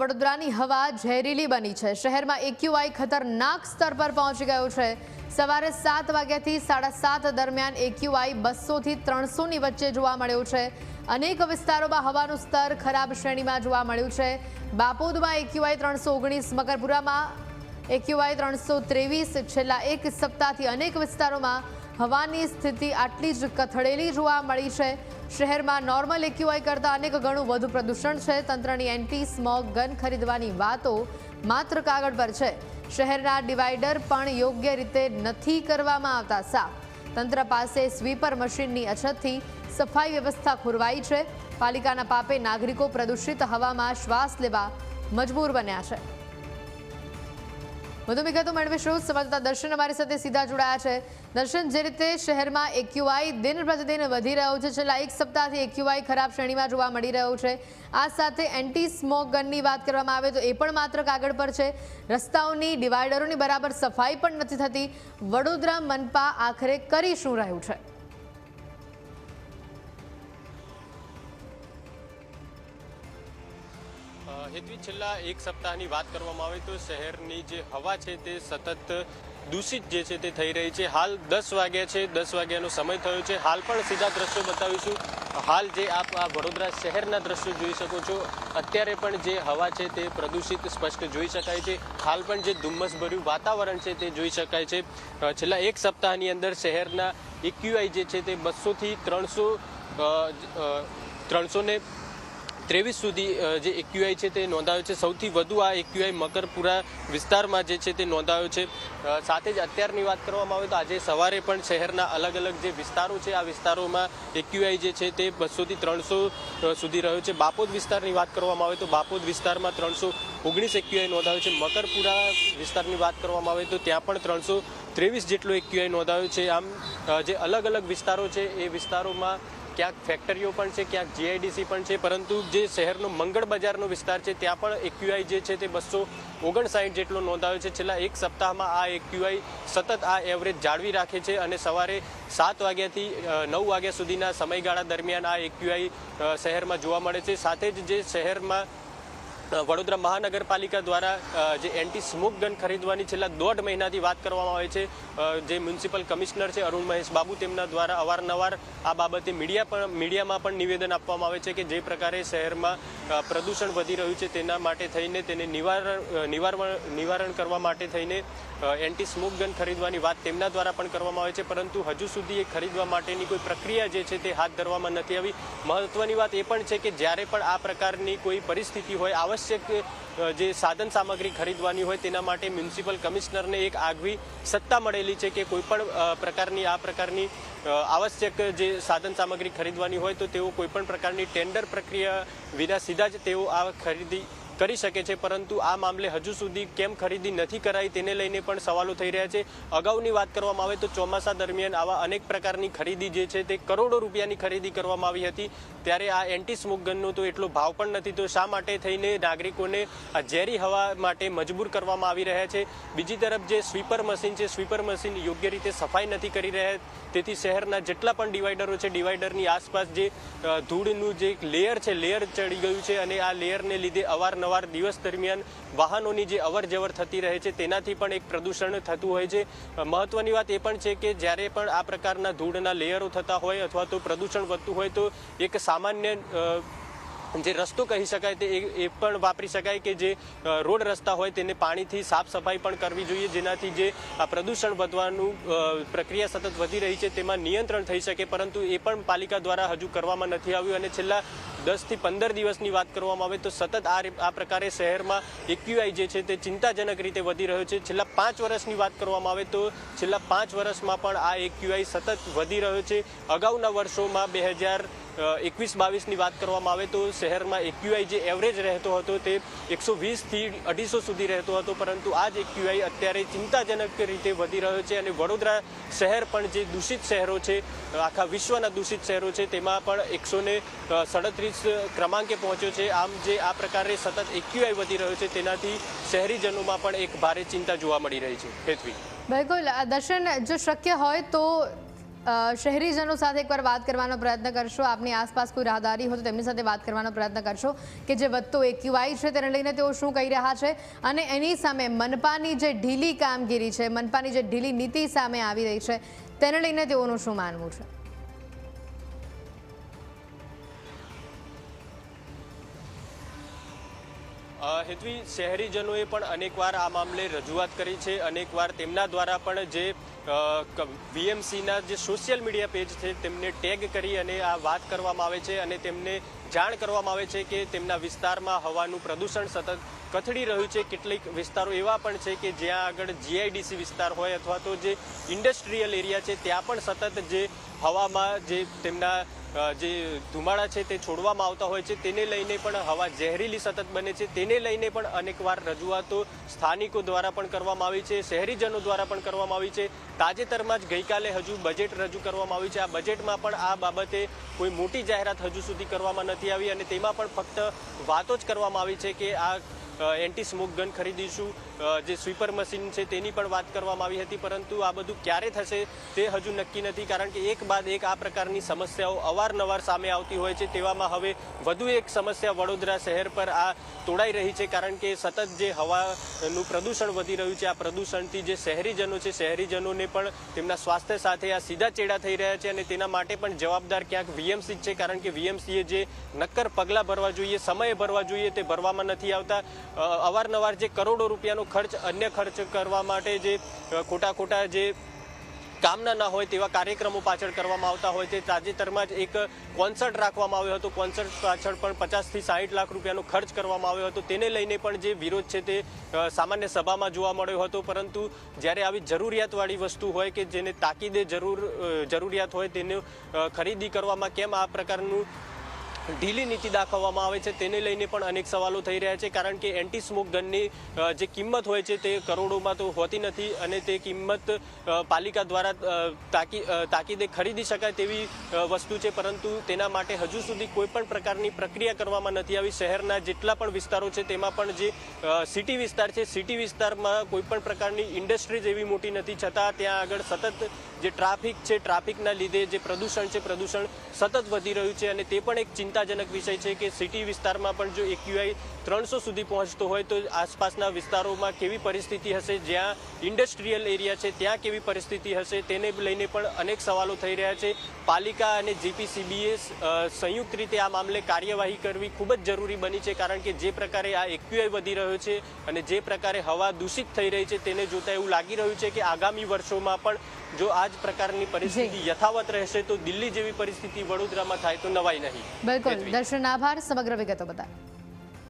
વડોદરાની હવા ઝેરીલી બની છે। શહેરમાં એક્યુઆઈ ખતરનાક સ્તર પર પહોંચી ગયો છે। સવારે 7 વાગ્યાથી 7:30 દરમિયાન એક્યુઆઈ 200 થી 300 ની વચ્ચે જોવા મળ્યું છે। અનેક વિસ્તારોમાં હવાનું સ્તર ખરાબ શ્રેણીમાં જોવા મળ્યું છે। બાપોદમાં એક્યુઆઈ 319, મકરપુરામાં એક્યુઆઈ 323। છેલ્લા એક સપ્તાહથી અનેક વિસ્તારોમાં હવાની સ્થિતિ આટલી જ કથળેલી જોવા મળી છે। શહેરમાં નોર્મલ એક્યુઆઈ કરતાં અનેક ગણું વધુ પ્રદૂષણ છે। તંત્રની એન્ટી સ્મોગ ગન ખરીદવાની વાતો માત્ર કાગળ પર છે। શહેરના ડિવાઈડર પણ યોગ્ય રીતે નથી કરવામાં આવતા સાફ। તંત્ર પાસે સ્વીપર મશીનની અછતથી સફાઈ વ્યવસ્થા ખોરવાઈ છે। પાલિકાના પાપે નાગરિકો પ્રદૂષિત હવામાં શ્વાસ લેવા મજબૂર બન્યા છે। વધુ વિગતો મેળવીશું। સંવાદદાતા દર્શન અમારી સાથે સીધા જોડાયા છે। દર્શન, જે રીતે શહેરમાં એક્યુઆઈ દિન પ્રતિદિન વધી રહ્યો છે, છેલ્લા એક સપ્તાહથી એક્યુઆઈ ખરાબ શ્રેણીમાં જોવા મળી રહ્યો છે, આ સાથે એન્ટી સ્મોક ગનની વાત કરવામાં આવે તો એ પણ માત્ર કાગળ પર છે। રસ્તાઓની, ડિવાઈડરોની બરાબર સફાઈ પણ નથી થતી। વડોદરા મનપા આખરે કરી શું રહ્યું છે? હેતવી, છેલ્લા એક સપ્તાહની વાત કરવામાં આવે તો શહેરની જે હવા છે તે સતત દૂષિત જે છે તે થઈ રહી છે। હાલ 10 વાગ્યા છે, 10 વાગ્યાનો સમય થયો છે। હાલ પણ સીધા દ્રશ્યો બતાવીશું। હાલ જે આપ આ વડોદરા શહેરના દ્રશ્યો જોઈ શકો છો, અત્યારે પણ જે હવા છે તે પ્રદૂષિત સ્પષ્ટ જોઈ શકાય છે। હાલ પણ જે ધુમ્મસભર્યું વાતાવરણ છે તે જોઈ શકાય છે। છેલ્લા એક સપ્તાહની અંદર શહેરના એક્યુઆઈ જે છે તે 200 થી 323 સુધી જે એક્યુઆઈ છે તે નોંધાયો છે। સૌથી વધુ આ એક્યુઆઈ મકરપુરા વિસ્તારમાં જે છે તે નોંધાયો છે। સાથે જ અત્યારની વાત કરવામાં આવે તો આજે સવારે પણ શહેરના અલગ અલગ જે વિસ્તારો છે આ વિસ્તારોમાં એક્યુઆઈ જે છે તે 200 થી 300 સુધી રહ્યો છે। બાપોદ વિસ્તારની વાત કરવામાં આવે તો બાપોદ વિસ્તારમાં 319 એક્યુઆઈ નોંધાયો છે। મકરપુરા વિસ્તારની વાત કરવામાં આવે તો ત્યાં પણ 323 જેટલો એક્યુઆઈ નોંધાયો છે। આમ જે અલગ અલગ વિસ્તારો છે એ વિસ્તારોમાં ક્યાંક ફેક્ટરીઓ પણ છે, ક્યાંક જીઆઈડીસી પણ છે, પરંતુ જે શહેરનો મંગળ બજારનો વિસ્તાર છે ત્યાં પણ એક્યુઆઈ જે છે તે 259 જેટલો નોંધાયો છે। છેલ્લા એક સપ્તાહમાં આ એક્યુઆઈ સતત આ એવરેજ જાળવી રાખે છે અને સવારે 7 વાગ્યાથી 9 વાગ્યા સુધીના સમયગાળા દરમિયાન આ એક્યુઆઈ શહેરમાં જોવા મળે છે। સાથે જ જે શહેરમાં વડોદરા મહાનગરપાલિકા દ્વારા જે એન્ટી સ્મોક ગન ખરીદવાની છેલ્લા 1.5 મહિનાથી વાત કરવામાં આવે છે, જે મ્યુનિસિપલ કમિશનર છે અરુણ મહેશ બાબુ, તેમના દ્વારા અવારનવાર આ બાબતે મીડિયામાં પણ નિવેદન આપવામાં આવે છે કે જે પ્રકારે શહેરમાં પ્રદૂષણ વધી રહ્યું છે તેના માટે થઈને તેને નિવારણ કરવા માટે થઈને એન્ટી સ્મોક ગન ખરીદવાની વાત તેમના દ્વારા પણ કરવામાં આવે છે, પરંતુ હજુ સુધી એ ખરીદવા માટેની કોઈ પ્રક્રિયા જે છે તે હાથ ધરવામાં નથી આવી। મહત્વની વાત એ પણ છે કે જ્યારે પણ આ પ્રકારની કોઈ પરિસ્થિતિ હોય, આવશ્યક જે સાધન સામગ્રી ખરીદવાની હોય, તેના માટે મ્યુનિસિપલ કમિશનરને એક આગવી સત્તા મળેલી છે કે કોઈ પણ આ પ્રકારની આવશ્યક જે સાધન સામગ્રી ખરીદવાની હોય તો તેઓ કોઈ પણ પ્રકારની ટેન્ડર પ્રક્રિયા વિના સીધા જ તેઓ આ ખરીદી કરી શકે છે। પરંતુ આ મામલે હજુ સુધી કેમ ખરીદી નથી કરાઈ તેને લઈને પણ સવાલો થઈ રહ્યા છે। અગાઉની વાત કરવામાં આવે તો ચોમાસા દરમિયાન આવા અનેક પ્રકારની ખરીદી જે છે તે કરોડો રૂપિયાની ખરીદી કરવામાં આવી હતી, ત્યારે આ એન્ટી સ્મોક ગનનો તો એટલો ભાવ પણ નથી, તો શા માટે થઈને નાગરિકોને આ ઝેરી હવા માટે મજબૂર કરવામાં આવી રહ્યા છે? બીજી તરફ જે સ્વીપર મશીન છે, સ્વીપર મશીન યોગ્ય રીતે સફાઈ નથી કરી રહ્યા, તેથી શહેરના જેટલા પણ ડિવાઈડરો છે, ડિવાઈડરની આસપાસ જે ધૂળનું જે લેયર છે, લેયર ચડી ગયું છે અને આ લેયરને લીધે અવારનવાર દિવસ દરમિયાન વાહનોની જે અવર જવર થતી રહે છે તેનાથી પણ એક પ્રદૂષણ થતું હોય છે। મહત્વની વાત એ પણ છે કે જ્યારે પણ આ પ્રકારના ધૂળના લેયરો થતા હોય અથવા તો પ્રદૂષણ વધતું હોય તો એક સામાન્ય જે રસ્તો કહી શકાય તે એ પણ વાપરી શકાય કે જે રોડ રસ્તા હોય તેને પાણીથી સાફ સફાઈ પણ કરવી જોઈએ, જેનાથી જે આ પ્રદૂષણ વધવાનું પ્રક્રિયા સતત વધી રહી છે તેમાં નિયંત્રણ થઈ શકે, પરંતુ એ પણ પાલિકા દ્વારા હજુ કરવામાં નથી આવ્યું। અને છેલ્લા 10 થી 15 દિવસની વાત કરવામાં આવે તો સતત આ પ્રકારે શહેરમાં એક્યુઆઈ જે છે તે ચિંતાજનક રીતે વધી રહ્યો છે। છેલ્લા 5 વર્ષની વાત કરવામાં આવે તો છેલ્લા 5 વર્ષમાં પણ આ એક્યુઆઈ સતત વધી રહ્યો છે। અગાઉના વર્ષોમાં 2021-22ની વાત કરવામાં આવે તો શહેરમાં એક્યુઆઈ જે એવરેજ રહેતો હતો તે 120 થી 250 સુધી રહેતો હતો, પરંતુ આ જ એક્યુઆઈ અત્યારે ચિંતાજનક રીતે વધી રહ્યો છે। અને વડોદરા શહેર પણ જે દૂષિત શહેરો છે, આખા વિશ્વના દૂષિત શહેરો છે, તેમાં પણ 137 ક્રમાંકે પહોંચ્યો છે। આમ જે આ પ્રકારે સતત એક્યુઆઈ વધી રહ્યો છે તેનાથી શહેરીજનોમાં પણ એક ભારે ચિંતા જોવા મળી રહી છે। હેતવી, બિલકુલ દર્શન, જો શક્ય હોય તો શહેરીજનો સાથે એકવાર વાત કરવાનો પ્રયત્ન કરશો? આપની આસપાસ કોઈ રાહદારી હોય તો તેમની સાથે વાત કરવાનો પ્રયત્ન કરશો કે જે વધતો AQI છે તેને લઈને તેઓ શું કહી રહ્યા છે, અને એની સામે મનપાની જે ઢીલી કામગીરી છે, મનપાની જે ઢીલી નીતિ સામે આવી રહી છે, તેને લઈને તેઓનું શું માનવું છે? હેતવી, શહેરીજનોએ પણ અનેકવાર આ મામલે રજૂઆત કરી છે. અનેકવાર તેમના દ્વારા પણ જે VMCના જે સોશિયલ મીડિયા પેજ છે તેમને ટેગ કરી અને આ વાત કરવામાં આવે છે અને તેમને જાણ કરવામાં આવે છે કે તેમના વિસ્તારમાં હવાનું પ્રદૂષણ સતત કથળી રહ્યું છે. કેટલીક વિસ્તારો એવા પણ છે કે જ્યાં આગળ GIDC વિસ્તાર હોય અથવા તો જે ઇન્ડસ્ટ્રીયલ એરિયા છે ત્યાં પણ સતત જે હવામાં જે તેમના જે ધુમાડા છે તે છોડવામાં આવતા હોય છે, તેને લઈને પણ હવા ઝેરીલી સતત બને છે. તેને લઈને પણ અનેકવાર રજૂઆતો સ્થાનિકો દ્વારા પણ કરવામાં આવી છે, શહેરીજનો દ્વારા પણ કરવામાં આવી છે. તાજેતરમાં જ ગઈકાલે હજુ બજેટ રજૂ કરવામાં આવ્યું છે. આ બજેટમાં પણ આ બાબતે કોઈ મોટી જાહેરાત હજુ સુધી કરવામાં નથી આવી અને તેમાં પણ ફક્ત વાતો જ કરવામાં આવી છે કે આ એન્ટી સ્મોક ગન ખરીદીશું, જે સ્વીપર મશીન છે તેની પણ વાત કરવામાં આવી હતી, પરંતુ આ બધું ક્યારે થશે તે હજુ નક્કી નથી, કારણ કે એક બાદ એક આ પ્રકારની સમસ્યાઓ અવારનવાર સામે આવતી હોય છે. તેવામાં હવે વધુ એક સમસ્યા વડોદરા શહેર પર આ તોડાઈ રહી છે, કારણ કે સતત જે હવાનું પ્રદૂષણ વધી રહ્યું છે, આ પ્રદૂષણથી જે શહેરીજનો છે, શહેરીજનોને પણ તેમના સ્વાસ્થ્ય સાથે આ સીધા ચેડા થઈ રહ્યા છે અને તેના માટે પણ જવાબદાર ક્યાંક VMC છે, કારણ કે VMCએ જે નક્કર પગલાં ભરવા જોઈએ, સમયે ભરવા જોઈએ, તે ભરવામાં નથી આવતા. અવારનવાર જે કરોડો રૂપિયાનો ખર્ચ અન્ય ખર્ચ કરવા માટે જે ખોટા જે કામના ના હોય તેવા કાર્યક્રમો પાછળ કરવામાં આવતા હોય તે. તાજેતરમાં જ એક કોન્સર્ટ રાખવામાં આવ્યો હતો, કોન્સર્ટ પાછળ પણ 50 થી 60 લાખ રૂપિયાનો ખર્ચ કરવામાં આવ્યો હતો. તેને લઈને પણ જે વિરોધ છે તે સામાન્ય સભામાં જોવા મળ્યો હતો, પરંતુ જ્યારે આવી જરૂરિયાતવાળી વસ્તુ હોય કે જેને તાકીદે જરૂરિયાત હોય તેને ખરીદી કરવામાં કેમ આ પ્રકારનું ઢીલી નીતિ દાખવવામાં આવે છે, તેને લઈને પણ અનેક સવાલો થઈ રહ્યા છે, કારણ કે એન્ટી સ્મોક ગનની જે કિંમત હોય છે તે કરોડોમાં તો હોતી નથી અને તે કિંમત પાલિકા દ્વારા તાકીદે ખરીદી શકાય તેવી વસ્તુ છે, પરંતુ તેના માટે હજુ સુધી કોઈ પણ પ્રકારની પ્રક્રિયા કરવામાં નથી આવી. શહેરના જેટલા પણ વિસ્તારો છે તેમાં પણ જે સિટી વિસ્તાર છે, સિટી વિસ્તારમાં કોઈ પણ પ્રકારની ઇન્ડસ્ટ્રીઝ એવી મોટી નથી, છતાં ત્યાં આગળ સતત જે ટ્રાફિક છે, ટ્રાફિકના લીધે જે પ્રદૂષણ છે, પ્રદૂષણ સતત વધી રહ્યું છે અને તે પણ એક ચિંતાજનક વિષય છે કે સિટી વિસ્તારમાં પણ જો AQI 300 સુધી પહોંચતો હોય તો આસપાસના વિસ્તારોમાં કેવી પરિસ્થિતિ હશે, જ્યાં ઇન્ડસ્ટ્રીયલ એરિયા છે ત્યાં કેવી પરિસ્થિતિ હશે, તેને લઈને પણ અનેક સવાલો થઈ રહ્યા છે. પાલિકા અને GPCBએ સંયુક્ત રીતે આ મામલે કાર્યવાહી કરવી ખૂબ જ જરૂરી બની છે, કારણ કે જે પ્રકારે આ AQI વધી રહ્યો છે અને જે પ્રકારે હવા દૂષિત થઈ રહી છે તેને જોતા એવું લાગી રહ્યું છે કે આગામી વર્ષોમાં પણ જો આ જ પ્રકારની પરિસ્થિતિ યથાવત રહેશે તો દિલ્હી જેવી પરિસ્થિતિ વડોદરામાં થાય તો નવાઈ નહીં. બિલકુલ દર્શન, આભાર સમગ્ર વિગતો બતાવી.